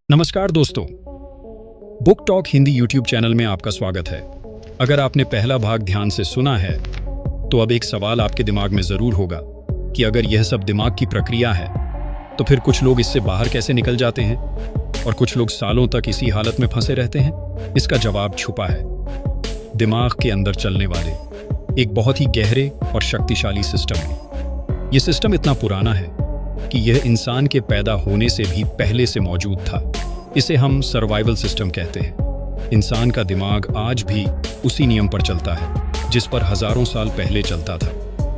नमस्कार दोस्तों, book talk Hindi YouTube channel में आपका स्वागत है। अगर आपने पहला भाग ध्यान से सुना है तो अब एक सवाल आपके दिमाग में जरूर होगा कि अगर यह सब दिमाग की प्रक्रिया है तो फिर कुछ लोग इससे बाहर कैसे निकल जाते हैं और कुछ लोग सालों तक इसी हालत में फंसे रहते हैं। इसका जवाब छुपा है दिमाग के अंदर चलने वाले एक बहुत ही गहरे और शक्तिशाली सिस्टम में। यह सिस्टम इतना पुराना है कि यह इंसान के पैदा होने से भी पहले से मौजूद था। इसे हम सर्वाइवल सिस्टम कहते हैं। इंसान का दिमाग आज भी उसी नियम पर चलता है जिस पर हजारों साल पहले चलता था।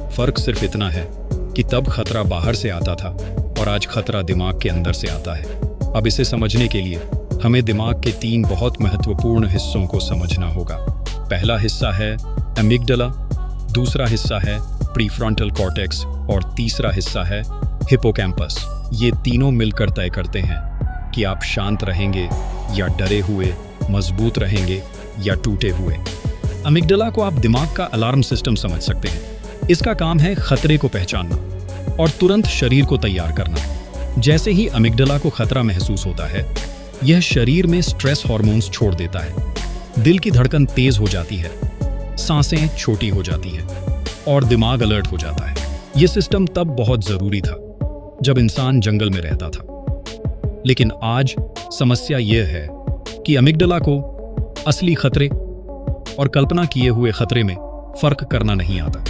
फर्क सिर्फ इतना है कि तब खतरा बाहर से आता था और आज खतरा दिमाग के अंदर से आता है। अब इसे समझने के लिए हमें दिमाग के 3 बहुत महत्वपूर्ण हिस्सों को समझना होगा। पहला हिस्सा है एमिगडाला, दूसरा हिस्सा है प्रीफ्रंटल कॉर्टेक्स और तीसरा हिस्सा है हिपोकैम्पस। ये तीनों मिलकर तय करते हैं कि आप शांत रहेंगे या डरे हुए, मजबूत रहेंगे या टूटे हुए। अमिगडाला को आप दिमाग का अलार्म सिस्टम समझ सकते हैं। इसका काम है खतरे को पहचानना और तुरंत शरीर को तैयार करना। जैसे ही अमिगडाला को खतरा महसूस होता है, यह शरीर में स्ट्रेस हार्मोन्स छोड़ देता है। दिल की धड़कन तेज हो जाती है, सांसें छोटी हो जाती हैं और दिमाग अलर्ट हो जाता है। यह सिस्टम तब बहुत जरूरी था जब इंसान जंगल में रहता था। लेकिन आज समस्या यह है कि अमिगडाला को असली खतरे और कल्पना किए हुए खतरे में फर्क करना नहीं आता।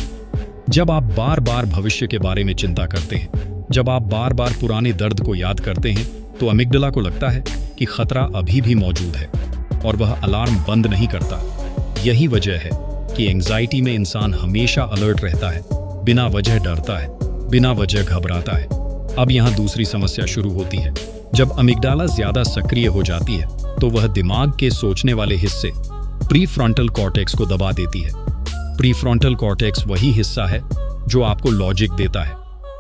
जब आप बार बार भविष्य के बारे में चिंता करते हैं, जब आप बार बार पुराने दर्द को याद करते हैं, तो अमिगडाला को लगता है कि खतरा अभी भी मौजूद है और वह अलार्म बंद नहीं करता। यही वजह है कि एंजाइटी में इंसान हमेशा अलर्ट रहता है, बिना वजह डरता है, बिना वजह घबराता है। अब यहाँ दूसरी समस्या शुरू होती है। जब अमिगडाला ज्यादा सक्रिय हो जाती है तो वह दिमाग के सोचने वाले हिस्से प्रीफ्रंटल कॉर्टेक्स को दबा देती है। प्रीफ्रंटल कॉर्टेक्स वही हिस्सा है जो आपको लॉजिक देता है,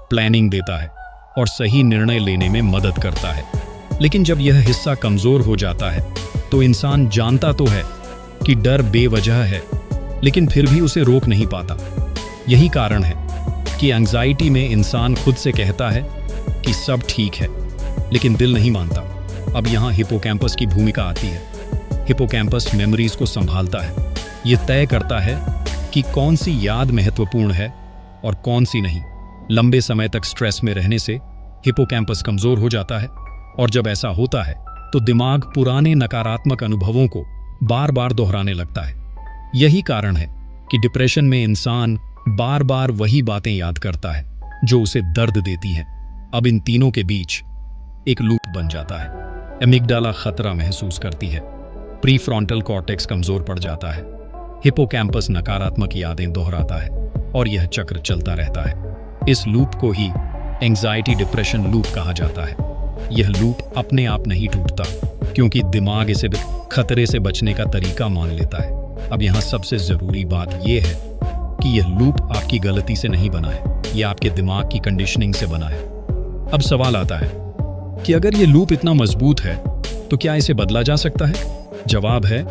प्लानिंग देता है और सही निर्णय लेने में मदद करता है। लेकिन जब यह हिस्सा कमजोर हो जाता है तो इंसान जानता तो है कि डर बेवजह है, लेकिन फिर भी उसे रोक नहीं पाता। यही कारण है कि एंजाइटी में इंसान खुद से कहता है कि सब ठीक है, लेकिन दिल नहीं मानता। अब यहाँ हिपोकैम्पस की भूमिका आती है। हिपोकैम्पस मेमोरीज को संभालता है। ये तय करता है कि कौन सी याद महत्वपूर्ण है और कौन सी नहीं। लंबे समय तक स्ट्रेस में रहने से हिपोकैम्पस कमजोर हो जाता है और जब ऐसा होता है तो दिमाग पुराने नकारात्मक अनुभवों को बार बार दोहराने लगता है। यही कारण है कि डिप्रेशन में इंसान बार बार वही बातें याद करता है जो उसे दर्द देती हैं। अब इन तीनों के बीच एक लूप बन जाता है। एमिगडाला खतरा महसूस करती है, प्रीफ्रंटल कॉर्टेक्स कमजोर पड़ जाता है, हिपोकैम्पस नकारात्मक यादें दोहराता है और यह चक्र चलता रहता है। इस लूप को ही एंजाइटी डिप्रेशन लूप कहा जाता है। यह लूप अपने आप नहीं टूटता क्योंकि दिमाग इसे खतरे से बचने का तरीका मान लेता है। अब यहाँ सबसे जरूरी बात यह है कि यह लूप आपकी गलती से नहीं बना है, यह आपके दिमाग की कंडीशनिंग से बना है। अब सवाल आता है कि अगर यह लूप इतना मजबूत है तो क्या इसे बदला जा सकता है? जवाब है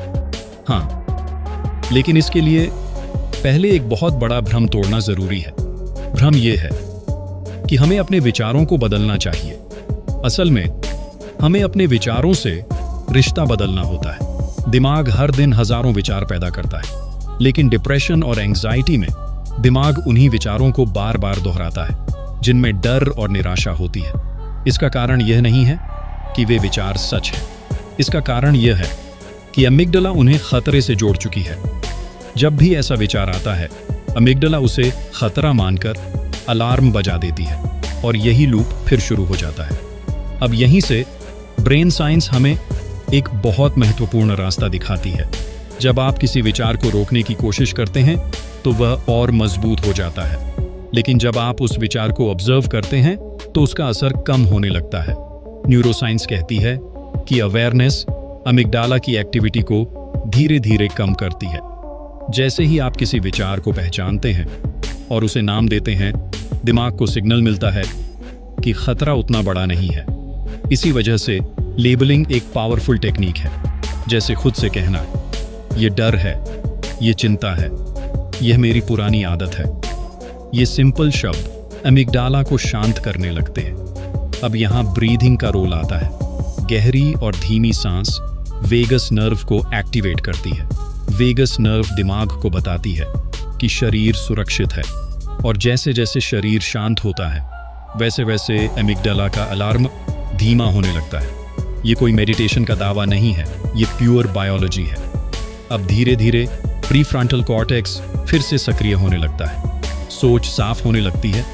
हाँ, लेकिन इसके लिए पहले एक बहुत बड़ा भ्रम तोड़ना जरूरी है। भ्रम यह है कि हमें अपने विचारों को बदलना चाहिए। असल में हमें अपने विचारों से रिश्ता बदलना होता है। दिमाग हर दिन हजारों विचार पैदा करता है, लेकिन डिप्रेशन और एंजाइटी में दिमाग उन्हीं विचारों को बार बार दोहराता है जिनमें डर और निराशा होती है। इसका कारण यह नहीं है कि वे विचार सच हैं। इसका कारण यह है कि अमिगडाला उन्हें खतरे से जोड़ चुकी है। जब भी ऐसा विचार आता है, अमिगडाला उसे खतरा मानकर अलार्म बजा देती है और यही लूप फिर शुरू हो जाता है। अब यहीं से ब्रेन साइंस हमें एक बहुत महत्वपूर्ण रास्ता दिखाती है। जब आप किसी विचार को रोकने की कोशिश करते हैं तो वह और मजबूत हो जाता है, लेकिन जब आप उस विचार को ऑब्जर्व करते हैं तो उसका असर कम होने लगता है। न्यूरोसाइंस कहती है कि अवेयरनेस अमिगडाला की एक्टिविटी को धीरे धीरे कम करती है। जैसे ही आप किसी विचार को पहचानते हैं और उसे नाम देते हैं, दिमाग को सिग्नल मिलता है कि खतरा उतना बड़ा नहीं है। इसी वजह से लेबलिंग एक पावरफुल टेक्निक है। जैसे खुद से कहना, ये डर है, ये चिंता है, यह मेरी पुरानी आदत है। ये सिंपल शब्द अमिगडाला को शांत करने लगते हैं। अब यहाँ ब्रीदिंग का रोल आता है। गहरी और धीमी सांस वेगस नर्व को एक्टिवेट करती है। वेगस नर्व दिमाग को बताती है कि शरीर सुरक्षित है, और जैसे जैसे शरीर शांत होता है वैसे वैसे एमिगडाला का अलार्म धीमा होने लगता है। ये कोई मेडिटेशन का दावा नहीं है, ये प्योर बायोलॉजी है। अब धीरे धीरे प्रीफ्रंटल कॉर्टेक्स फिर से सक्रिय होने लगता है, सोच साफ होने लगती है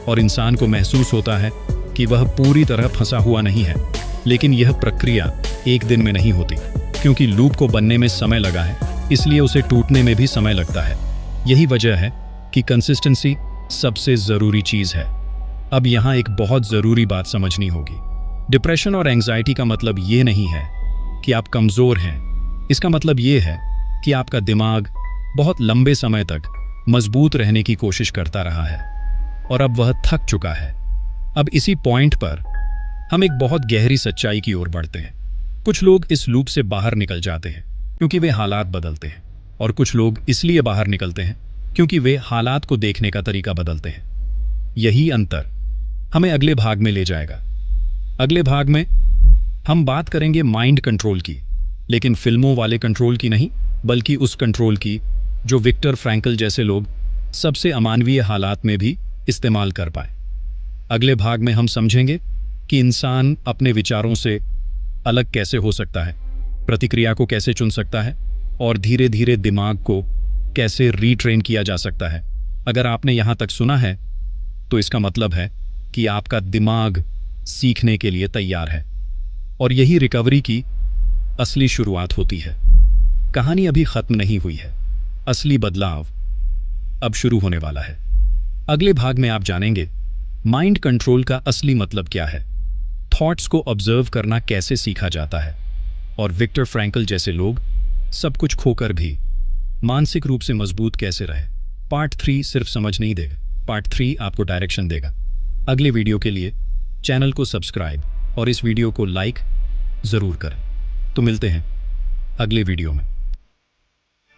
और इंसान को महसूस होता है कि वह पूरी तरह फंसा हुआ नहीं है। लेकिन यह प्रक्रिया एक दिन में नहीं होती, क्योंकि लूप को बनने में समय लगा है, इसलिए उसे टूटने में भी समय लगता है। यही वजह है कि कंसिस्टेंसी सबसे ज़रूरी चीज़ है। अब यहाँ एक बहुत ज़रूरी बात समझनी होगी। डिप्रेशन और एंग्जाइटी का मतलब ये नहीं है कि आप कमज़ोर हैं। इसका मतलब ये है कि आपका दिमाग बहुत लंबे समय तक मजबूत रहने की कोशिश करता रहा है और अब वह थक चुका है। अब इसी पॉइंट पर हम एक बहुत गहरी सच्चाई की ओर बढ़ते हैं। कुछ लोग इस लूप से बाहर निकल जाते हैं क्योंकि वे हालात बदलते हैं, और कुछ लोग इसलिए बाहर निकलते हैं क्योंकि वे हालात को देखने का तरीका बदलते हैं। यही अंतर हमें अगले भाग में ले जाएगा। अगले भाग में हम बात करेंगे माइंड कंट्रोल की, लेकिन फिल्मों वाले कंट्रोल की नहीं, बल्कि उस कंट्रोल की जो विक्टर फ्रैंकल जैसे लोग सबसे अमानवीय हालात में भी इस्तेमाल कर पाए। अगले भाग में हम समझेंगे कि इंसान अपने विचारों से अलग कैसे हो सकता है, प्रतिक्रिया को कैसे चुन सकता है, और धीरे धीरे दिमाग को कैसे रीट्रेन किया जा सकता है। अगर आपने यहाँ तक सुना है तो इसका मतलब है कि आपका दिमाग सीखने के लिए तैयार है, और यही रिकवरी की असली शुरुआत होती है। कहानी अभी खत्म नहीं हुई है, असली बदलाव अब शुरू होने वाला है। अगले भाग में आप जानेंगे माइंड कंट्रोल का असली मतलब क्या है, थॉट्स को ऑब्जर्व करना कैसे सीखा जाता है, और विक्टर फ्रैंकल जैसे लोग सब कुछ खोकर भी मानसिक रूप से मजबूत कैसे रहे। पार्ट 3 सिर्फ समझ नहीं देगा, पार्ट 3 आपको डायरेक्शन देगा। अगले वीडियो के लिए चैनल को सब्सक्राइब और इस वीडियो को लाइक ज़रूर करें। तो मिलते हैं अगले वीडियो में।